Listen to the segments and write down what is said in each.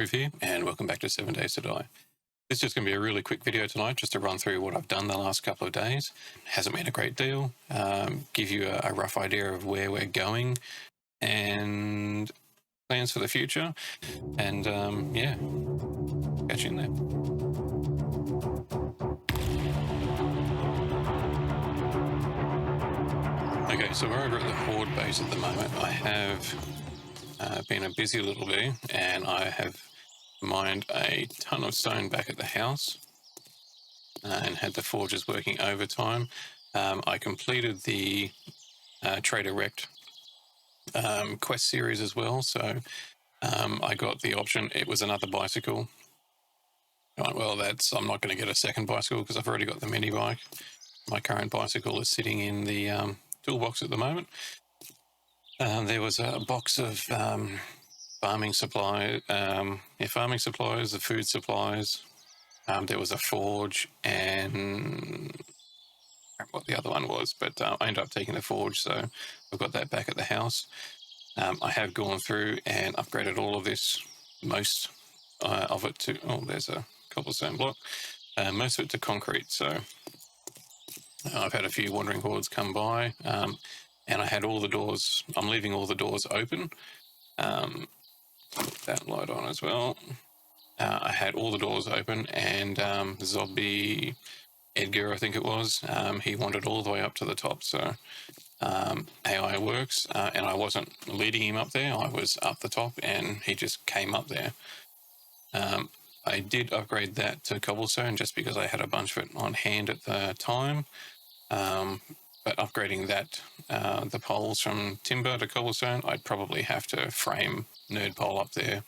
Groove here, and welcome back to 7 Days to Die. This is just going to be a really quick video tonight, just to run through what I've done the last couple of days. Hasn't been a great deal. Give you a rough idea of where we're going and plans for the future. And yeah, catch you in there. Okay, so we're over at the Horde Base at the moment. I have been a busy little bee, and I have mined a ton of stone back at the house and had the forges working overtime. I completed the Trader Wrecked quest series as well, so I got the option. It was another bicycle. Well, I'm not going to get a second bicycle because I've already got the mini bike. My current bicycle is sitting in the toolbox at the moment. There was a box of farming supplies, the food supplies. There was a forge and I don't know what the other one was, but I ended up taking the forge, so I've got that back at the house. I have gone through and upgraded all of this, most of it to, oh, there's a cobblestone block, most of it to concrete. So I've had a few wandering hordes come by, and I had all the doors, I'm leaving all the doors open. Put that light on as well. I had all the doors open, and Zombie Edgar, I think it was, he wandered all the way up to the top. So AI works, and I wasn't leading him up there. I was up the top, and he just came up there. I did upgrade that to cobblestone just because I had a bunch of it on hand at the time. But upgrading that, the poles from timber to cobblestone, I'd probably have to frame nerd pole up there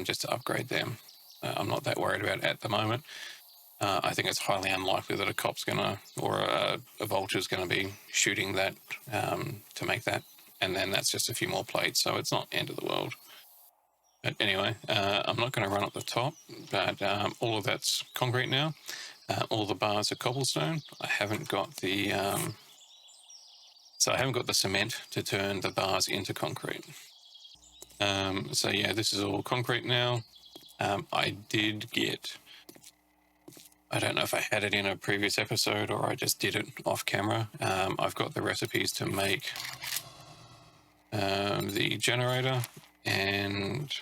just to upgrade them. I'm not that worried about it at the moment. I think it's highly unlikely that a cop's or a vulture's gonna be shooting that to make that, and then that's just a few more plates, so it's not end of the world. But anyway, I'm not going to run up the top, but all of that's concrete now. All the bars are cobblestone. I haven't got the cement to turn the bars into concrete. So yeah, this is all concrete now. I did get, I don't know if I had it in a previous episode or I just did it off camera. I've got the recipes to make the generator and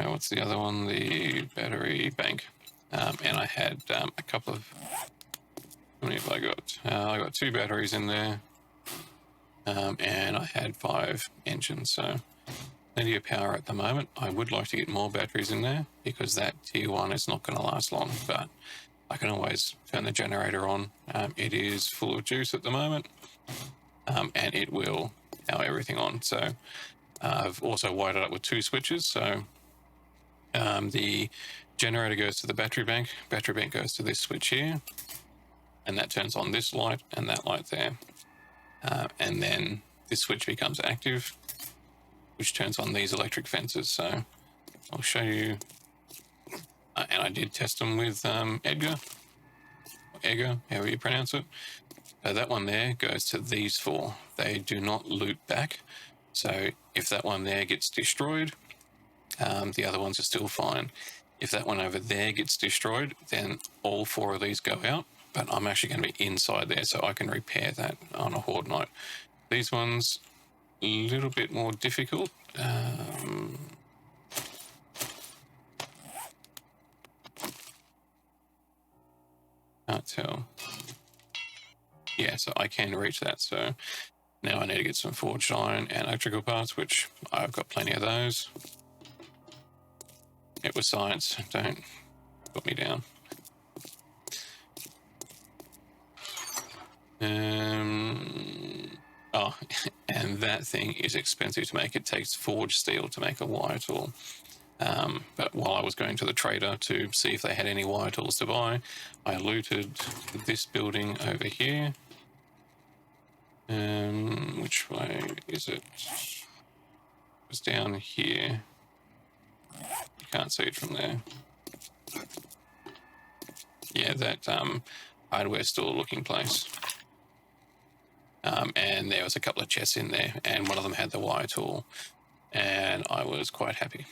what's the other one? The battery bank. And I had a couple of, how many have I got? I got 2 batteries in there, and I had 5 engines, so plenty of power at the moment. I would like to get more batteries in there because that tier 1 is not going to last long, but I can always turn the generator on. It is full of juice at the moment, and it will power everything on. So I've also wired it up with 2 switches, so the generator goes to the battery bank goes to this switch here, and that turns on this light and that light there. And then this switch becomes active, which turns on these electric fences. So I'll show you, and I did test them with Edgar, however you pronounce it. So that one there goes to these 4. They do not loop back. So if that one there gets destroyed, the other ones are still fine. If that one over there gets destroyed, then all 4 of these go out, but I'm actually going to be inside there, so I can repair that on a Horde night. These ones, a little bit more difficult. Can't tell. Yeah, so I can reach that, so now I need to get some forged iron and electrical parts, which I've got plenty of those. It was science, don't put me down. Oh, and that thing is expensive to make. It takes forged steel to make a wire tool. But while I was going to the trader to see if they had any wire tools to buy, I looted this building over here. Which way is it? It was down here. You can't see it from there. Yeah, that hardware store looking place. And there was a couple of chests in there, and one of them had the wire tool. and I was quite happy.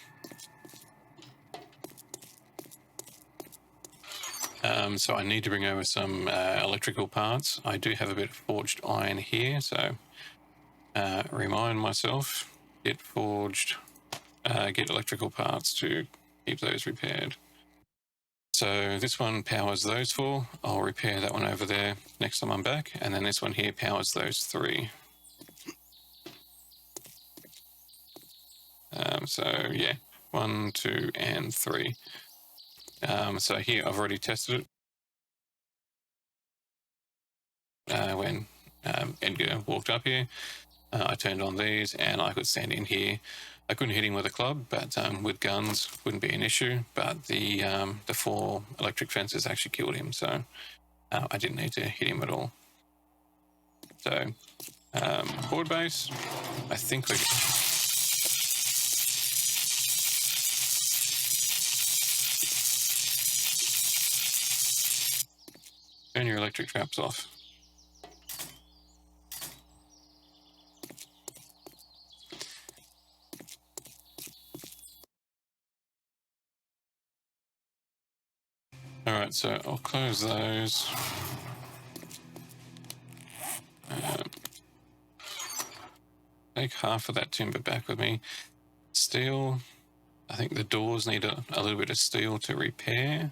So I need to bring over some electrical parts. I do have a bit of forged iron here, so remind myself, get forged, get electrical parts to keep those repaired. So this one powers those four. I'll repair that one over there next time I'm back, and then this one here powers those three. So yeah, 1, 2, and 3. So here I've already tested it when Edgar walked up here. I turned on these and I could stand in here. I couldn't hit him with a club, but with guns wouldn't be an issue. But the 4 electric fences actually killed him, so I didn't need to hit him at all. So Horde Base, I think we. Turn your electric traps off. Alright, so I'll close those. Take half of that timber back with me. Steel, I think the doors need a little bit of steel to repair.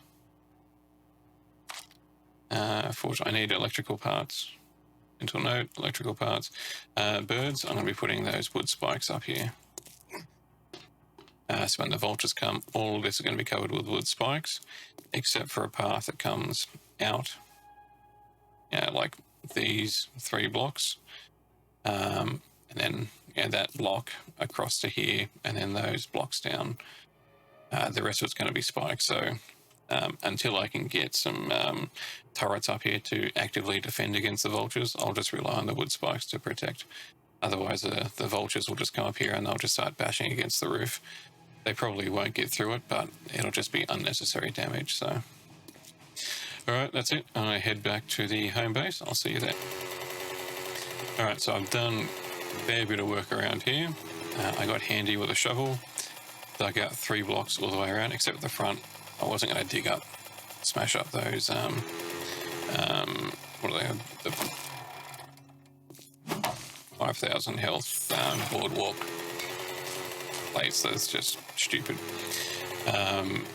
Fortunately, I need electrical parts. Mental note, electrical parts. Birds, I'm going to be putting those wood spikes up here. So when the vultures come, all of this is going to be covered with wood spikes, except for a path that comes out, like these 3 blocks, and then that block across to here, and then those blocks down. The rest of it's going to be spikes. So until I can get some turrets up here to actively defend against the vultures, I'll just rely on the wood spikes to protect. Otherwise, the vultures will just come up here and they'll just start bashing against the roof. They probably won't get through it, but it'll just be unnecessary damage. So, all right, that's it. I head back to the home base. I'll see you there. All right, so I've done a fair bit of work around here. I got handy with a shovel, dug out 3 blocks all the way around, except the front. I wasn't going to dig up, smash up those, what are they, the 5,000 health boardwalk plates. That's just stupid.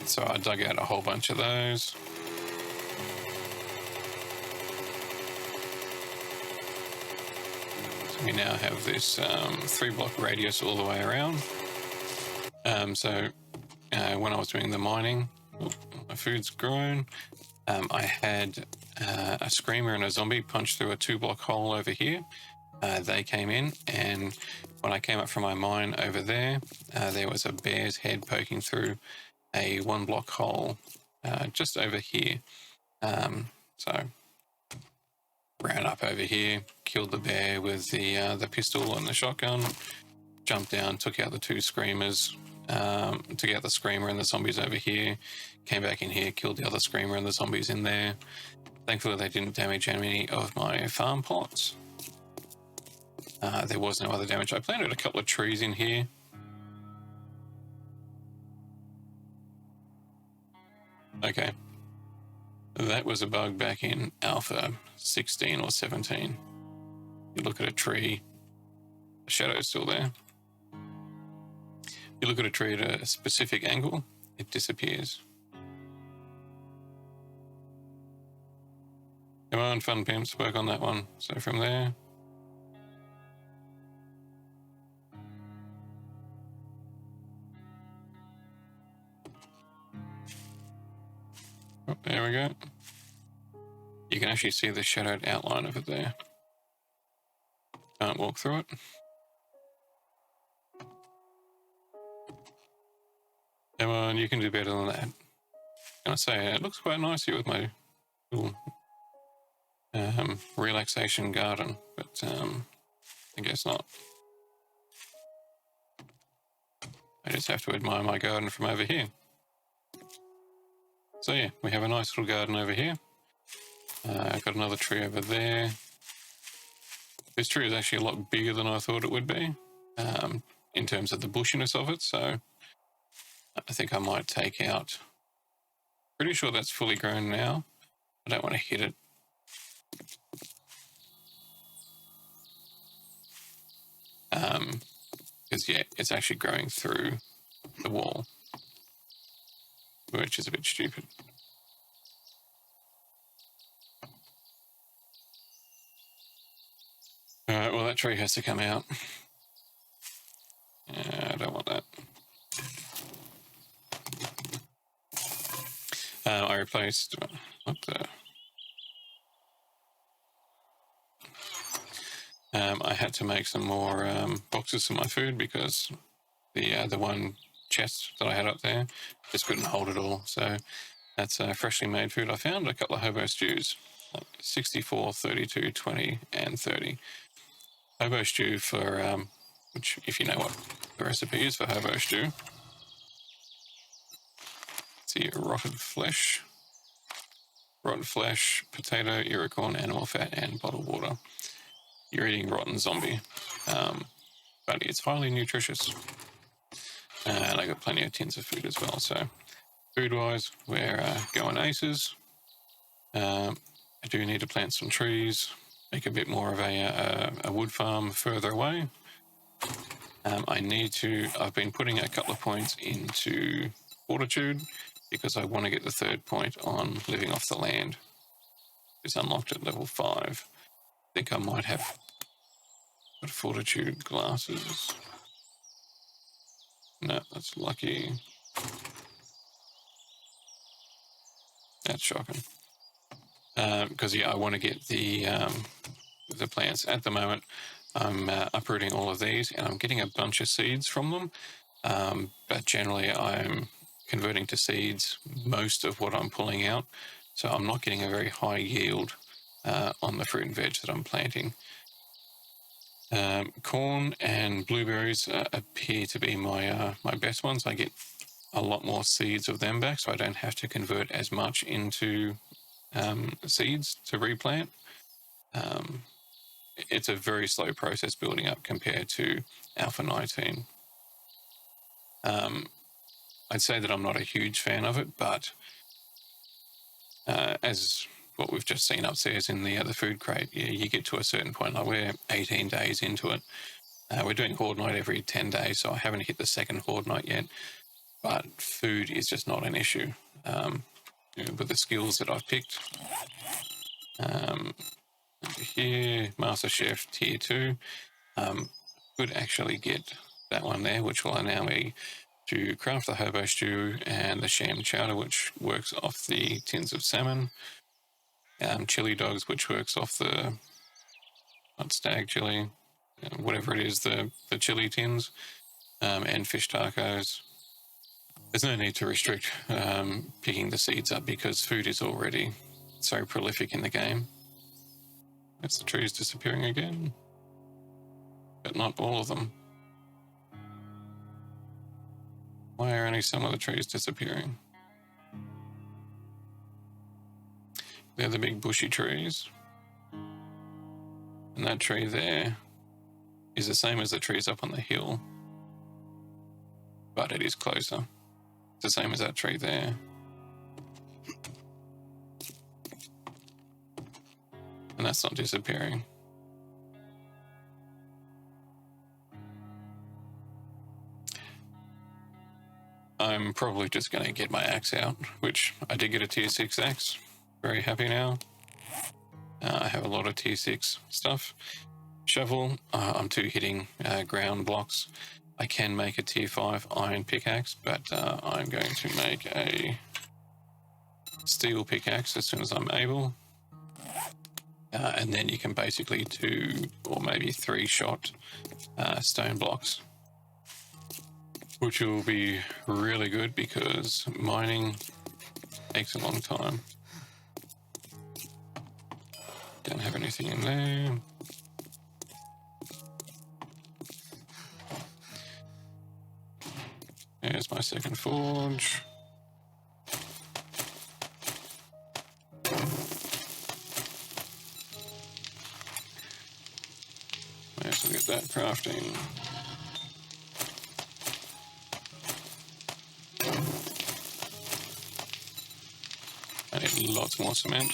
So I dug out a whole bunch of those. So we now have this 3-block radius all the way around. So when I was doing the mining, my food's grown. I had a screamer and a zombie punch through a 2-block hole over here. They came in, and when I came up from my mine over there, there was a bear's head poking through a 1-block hole just over here. So ran up over here, killed the bear with the pistol and the shotgun, jumped down, took out the 2 screamers, took out the screamer and the zombies over here, came back in here, killed the other screamer and the zombies in there. Thankfully they didn't damage any of my farm plots. There was no other damage. I planted a couple of trees in here. Okay. That was a bug back in Alpha 16 or 17. You look at a tree, the shadow's still there. You look at a tree at a specific angle, it disappears. Come on, fun pimps, work on that one. So from there. Oh, there we go. You can actually see the shadowed outline of it there. Can't walk through it. Come on, you can do better than that. Can I say, it looks quite nice here with my little relaxation garden, but I guess not. I just have to admire my garden from over here. So yeah, we have a nice little garden over here. I've got another tree over there. This tree is actually a lot bigger than I thought it would be. in terms of the bushiness of it. So I think I might take out, pretty sure that's fully grown now. I don't want to hit it. Because yeah, it's actually growing through the wall, which is a bit stupid. Alright, well that tree has to come out. Yeah, I don't want that. I replaced, what the? I had to make some more boxes for my food because the one chest that I had up there just couldn't hold it all. So that's freshly made food. I found a couple of hobo stews, 64, 32, 20, and 30. Hobo stew for, which if you know what the recipe is for hobo stew, see, rotten flesh, potato, earacorn, animal fat, and bottled water. You're eating rotten zombie, but it's highly nutritious. And I got plenty of tins of food as well. So food-wise, we're going aces. I do need to plant some trees, make a bit more of a wood farm further away. I've been putting a couple of points into fortitude because I want to get the third point on living off the land. It's unlocked at level 5. I think I might have fortitude glasses. No, that's lucky. That's shocking. Because yeah, I want to get the plants. At the moment, I'm uprooting all of these, and I'm getting a bunch of seeds from them. But generally, I'm converting to seeds most of what I'm pulling out, so I'm not getting a very high yield on the fruit and veg that I'm planting. Corn and blueberries appear to be my best ones. I get a lot more seeds of them back, so I don't have to convert as much into seeds to replant. It's a very slow process building up compared to Alpha 19. I'd say that I'm not a huge fan of it, but as what we've just seen upstairs in the food crate, you get to a certain point, like we're 18 days into it. We're doing Horde Night every 10 days, so I haven't hit the second Horde Night yet, but food is just not an issue. With the skills that I've picked, over here, Master Chef Tier 2, could actually get that one there, which will allow me to craft the hobo stew and the sham chowder, which works off the tins of salmon, chili dogs, which works off the stag chili, whatever it is, the chili tins, and fish tacos. There's no need to restrict picking the seeds up because food is already so prolific in the game. That's the trees disappearing again, but not all of them. Why are only some of the trees disappearing? They're the big bushy trees. And that tree there is the same as the trees up on the hill, but it is closer. It's the same as that tree there. And that's not disappearing. I'm probably just going to get my axe out, which I did get a tier 6 axe. Very happy now. I have a lot of tier 6 stuff. Shovel, I'm 2 hitting ground blocks. I can make a tier 5 iron pickaxe, but I'm going to make a steel pickaxe as soon as I'm able. And then you can basically 2 or maybe 3 shot stone blocks, which will be really good because mining takes a long time. Don't have anything in there. There's my second forge. May as well get that crafting. I need lots more cement.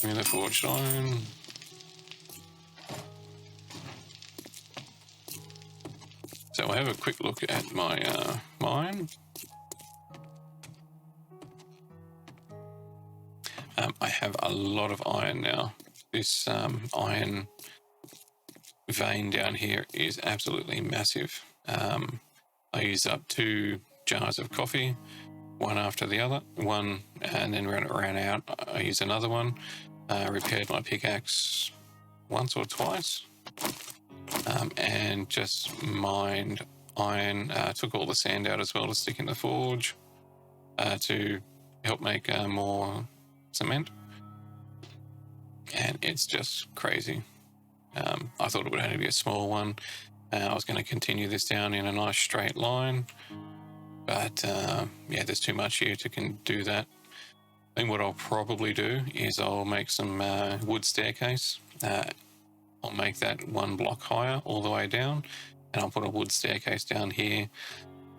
Give me the forged iron. So I'll have a quick look at my mine. I have a lot of iron now. This iron vein down here is absolutely massive. I used up 2 jars of coffee, one after the other, and then when it ran out, I used another one. Repaired my pickaxe once or twice, and just mined iron. Took all the sand out as well to stick in the forge to help make more cement. And it's just crazy. I thought it would only be a small one. I was going to continue this down in a nice straight line, but yeah, there's too much here to do that. I think what I'll probably do is I'll make some wood staircase. I'll make that 1 block higher all the way down, and I'll put a wood staircase down here,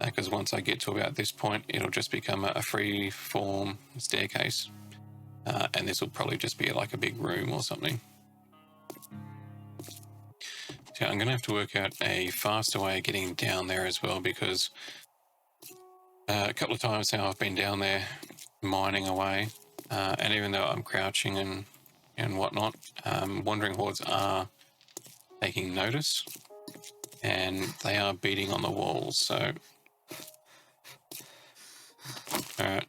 because once I get to about this point, it'll just become a free form staircase, and this will probably just be like a big room or something. So I'm going to have to work out a faster way of getting down there as well, because a couple of times now I've been down there mining away, and even though I'm crouching and whatnot, wandering hordes are taking notice, and they are beating on the walls. So, alright,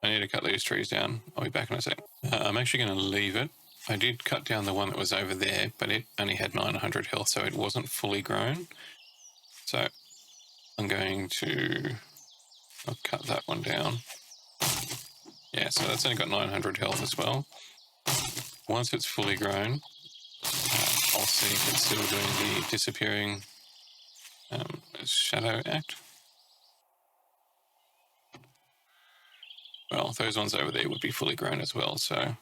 I need to cut these trees down. I'll be back in a sec. I'm actually going to leave it. I did cut down the one that was over there, but it only had 900 health, so it wasn't fully grown. So I'm going to cut that one down. Yeah, so that's only got 900 health as well. Once it's fully grown, I'll see if it's still doing the disappearing shadow act. Well, those ones over there would be fully grown as well, so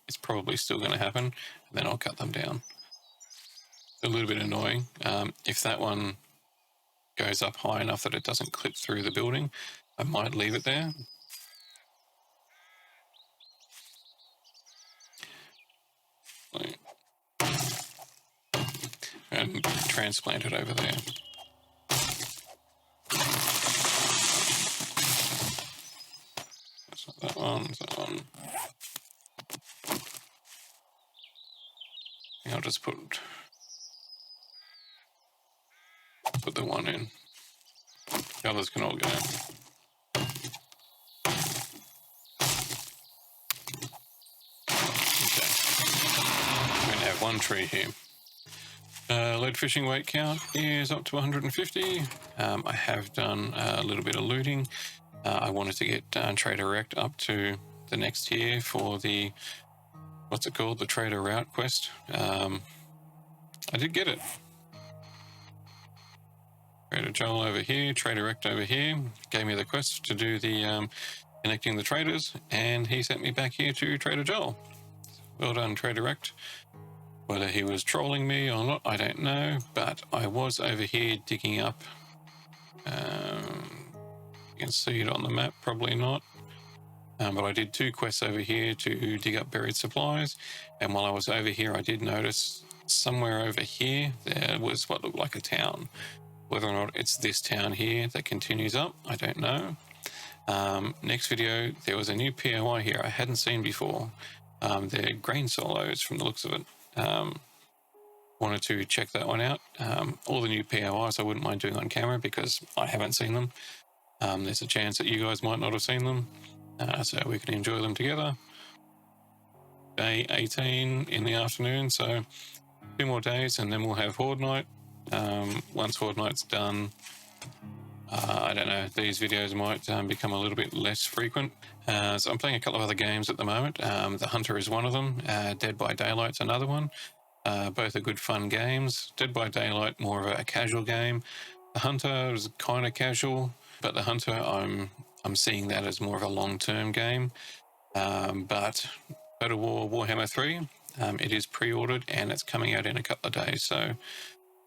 it's probably still going to happen, and then I'll cut them down. A little bit annoying. If that one goes up high enough that it doesn't clip through the building, I might leave it there. And transplant it over there. That's not that one, it's that one. I'll just put the one in. The others can all go. Okay. I'm going to have 1 tree here. Lead fishing weight count is up to 150. I have done a little bit of looting. I wanted to get Trader Rect up to the next tier for the, what's it called, the Trader Route quest. I did get it. Trader Joel over here, Trader Rect over here, gave me the quest to do the connecting the traders, and he sent me back here to Trader Joel. Well done, Trader Rect. Whether he was trolling me or not, I don't know, but I was over here digging up. You can see it on the map, probably not. But I did 2 quests over here to dig up buried supplies, and while I was over here, I did notice somewhere over here there was what looked like a town. Whether or not it's this town here that continues up, I don't know. Next video, there was a new POI here I hadn't seen before. They're grain solos from the looks of it. Wanted to check that one out. All the new POIs I wouldn't mind doing on camera because I haven't seen them. There's a chance that you guys might not have seen them, so we can enjoy them together. Day 18 in the afternoon, so 2 more days and then we'll have Horde Night. Once Horde Night's done, I don't know, these videos might become a little bit less frequent. So I'm playing a couple of other games at the moment. The Hunter is one of them. Dead by Daylight's another one. Both are good fun games. Dead by Daylight, more of a casual game. The Hunter is kind of casual, but the Hunter, I'm seeing that as more of a long-term game. But Total War Warhammer 3, it is pre-ordered and it's coming out in a couple of days. So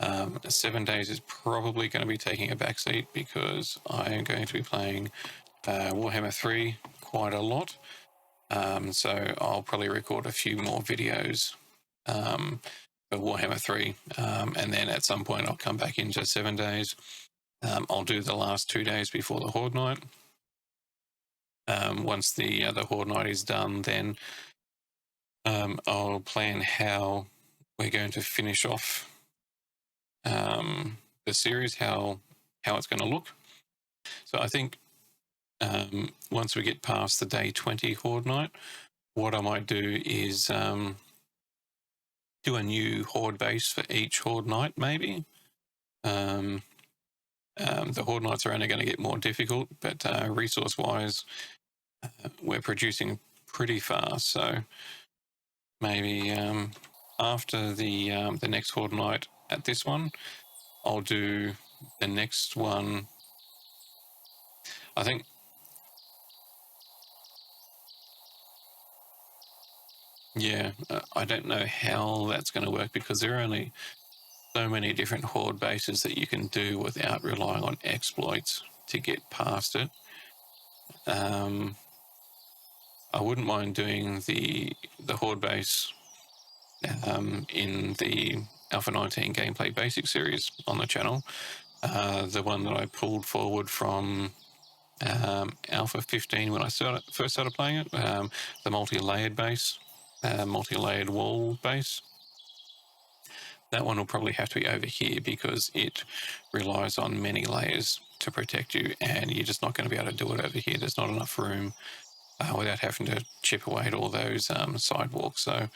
7 days is probably going to be taking a backseat because I am going to be playing Warhammer 3 quite a lot. So I'll probably record a few more videos for Warhammer 3, and then at some point I'll come back into 7 days. I'll do the last 2 days before the Horde Night. Once the Horde Night is done, then I'll plan how we're going to finish off the series, how it's going to look. So I think once we get past the day 20 Horde Night, what I might do is do a new Horde base for each Horde Night, maybe. The Horde Nights are only going to get more difficult, but resource-wise, we're producing pretty fast. So maybe after the next Horde Night at this one, I'll do the next one. I think I don't know how that's going to work because there are only so many different Horde bases that you can do without relying on exploits to get past it. I wouldn't mind doing the Horde base in the Alpha 19 gameplay basic series on the channel. The one that I pulled forward from Alpha 15 when I first started playing it, the multi-layered base, multi-layered wall base. That one will probably have to be over here because it relies on many layers to protect you, and you're just not going to be able to do it over here. There's not enough room without having to chip away at all those sidewalks. So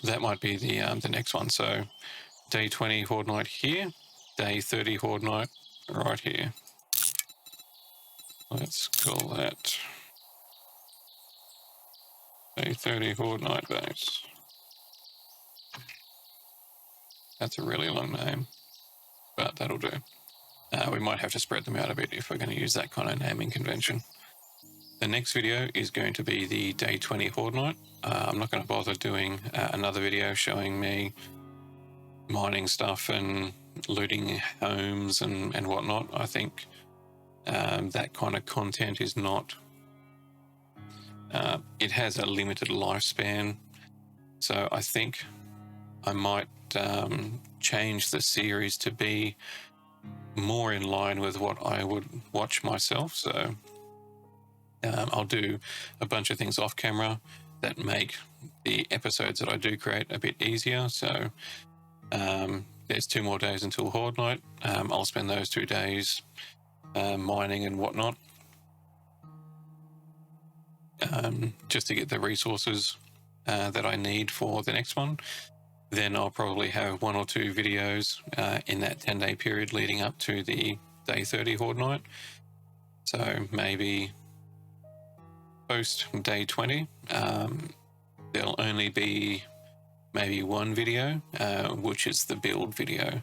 that might be the next one. So day 20 Horde Night here, day 30 Horde Night right here. Let's call that day 30 Horde Night base. That's a really long name, but that'll do. We might have to spread them out a bit if we're going to use that kind of naming convention. The next video is going to be the day 20 Horde Night. I'm not going to bother doing another video showing me mining stuff and looting homes and whatnot. I think that kind of content is not... it has a limited lifespan, so I think I might change the series to be more in line with what I would watch myself. So I'll do a bunch of things off camera that make the episodes that I do create a bit easier. So there's 2 more days until Horde Night. I'll spend those 2 days mining and whatnot, just to get the resources that I need for the next one. Then I'll probably have 1 or 2 videos in that 10-day period leading up to the day 30 Horde Night. So maybe post day 20, there'll only be maybe 1 video, which is the build video.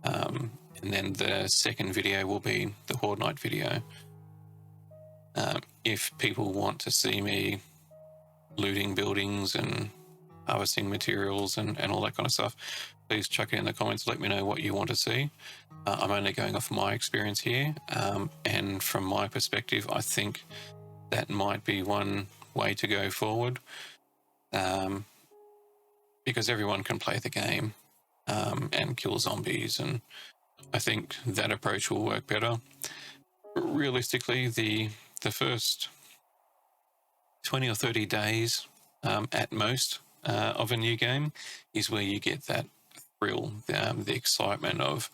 And then the second video will be the Horde Night video. If people want to see me looting buildings and harvesting materials and all that kind of stuff, please chuck it in the comments. Let me know what you want to see. I'm only going off my experience here, and from my perspective, I think that might be one way to go forward, because everyone can play the game and kill zombies, and I think that approach will work better. Realistically, the first 20 or 30 days at most of a new game is where you get that thrill, the excitement of,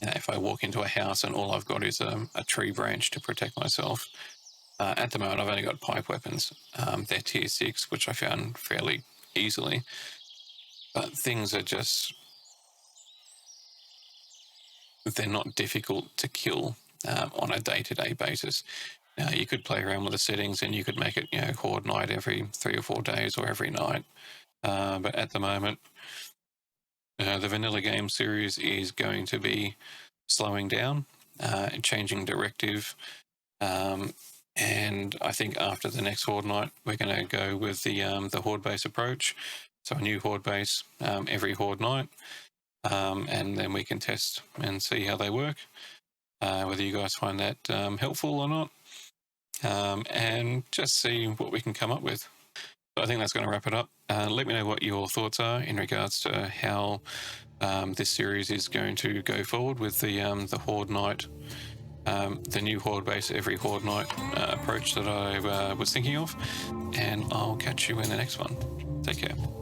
if I walk into a house and all I've got is a tree branch to protect myself. At the moment, I've only got pipe weapons. They're tier 6, which I found fairly easily. But things are just... they're not difficult to kill on a day-to-day basis. You could play around with the settings and you could make it, Horde Night every 3 or 4 days or every night. But at the moment, the vanilla game series is going to be slowing down and changing directive. And I think after the next Horde Night, we're going to go with the Horde base approach. So a new Horde base every Horde Night. and then we can test and see how they work, whether you guys find that helpful or not, and just see what we can come up with. So I think that's going to wrap it up. Let me know what your thoughts are in regards to how this series is going to go forward with the Horde Night, the new Horde Base every Horde Night approach that I was thinking of, and I'll catch you in the next one. Take care.